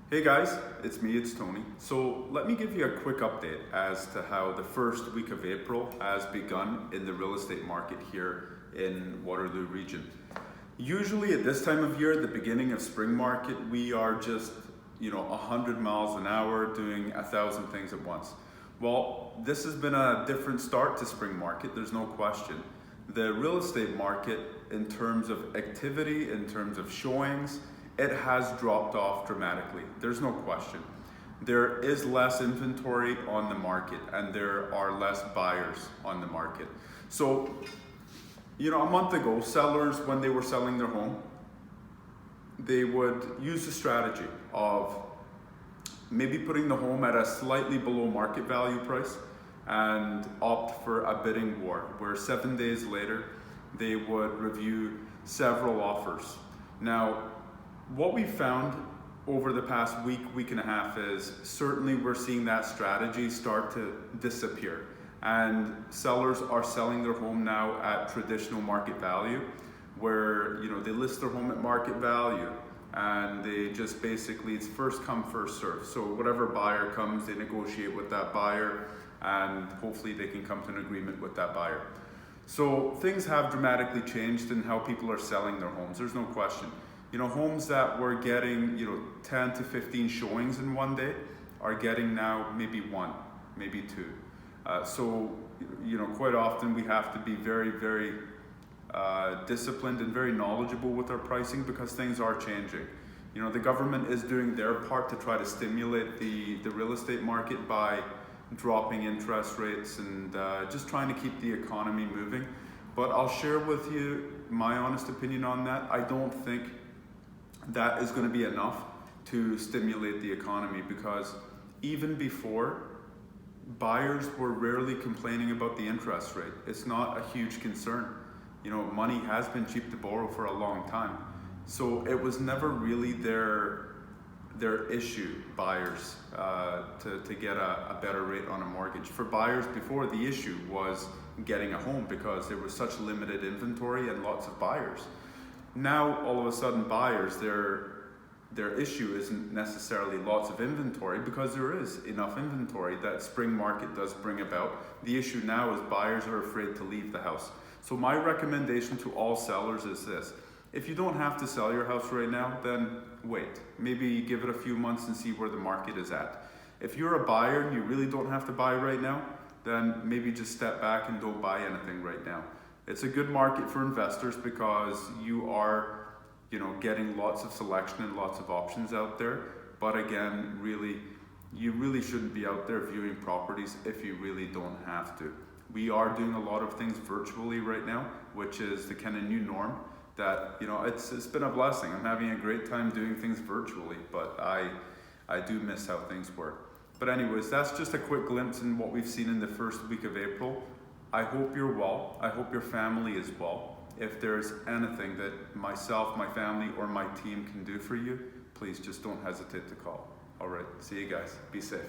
Hey guys, it's Tony. So let me give you a quick update as to how the first week of April has begun in the real estate market here in Waterloo region. Usually at this time of year, the beginning of spring market, we are just, 100 miles an hour doing 1,000 things at once. Well, this has been a different start to spring market, there's no question. The real estate market, in terms of activity, in terms of showings, it has dropped off dramatically. There's no question. There is less inventory on the market and there are less buyers on the market. So, a month ago, sellers, when they were selling their home, they would use the strategy of maybe putting the home at a slightly below market value price and opt for a bidding war, where 7 days later, they would review several offers. Now, what we found over the past week and a half is certainly we're seeing that strategy start to disappear. And sellers are selling their home now at traditional market value, where they list their home at market value and they just basically, it's first come, first serve. So whatever buyer comes, they negotiate with that buyer and hopefully they can come to an agreement with that buyer. So things have dramatically changed in how people are selling their homes, there's no question. Homes that were getting 10 to 15 showings in one day are getting now maybe one, maybe two. So quite often we have to be very, very disciplined and very knowledgeable with our pricing because things are changing. The government is doing their part to try to stimulate the real estate market by dropping interest rates and just trying to keep the economy moving. But I'll share with you my honest opinion on that. I don't think that is going to be enough to stimulate the economy because even before, buyers were rarely complaining about the interest rate. It's not a huge concern. Money has been cheap to borrow for a long time. So it was never really their issue, buyers, to get a better rate on a mortgage. For buyers before, the issue was getting a home because there was such limited inventory and lots of buyers. Now, all of a sudden, buyers, their issue isn't necessarily lots of inventory because there is enough inventory that spring market does bring about. The issue now is buyers are afraid to leave the house. So my recommendation to all sellers is this. If you don't have to sell your house right now, then wait. Maybe give it a few months and see where the market is at. If you're a buyer and you really don't have to buy right now, then maybe just step back and don't buy anything right now. It's a good market for investors because you are, getting lots of selection and lots of options out there. But again, you really shouldn't be out there viewing properties if you really don't have to. We are doing a lot of things virtually right now, which is the kind of new norm that, it's been a blessing. I'm having a great time doing things virtually, but I do miss how things work. But anyways, that's just a quick glimpse in what we've seen in the first week of April. I hope you're well. I hope your family is well. If there's anything that myself, my family, or my team can do for you, please just don't hesitate to call. All right, see you guys. Be safe.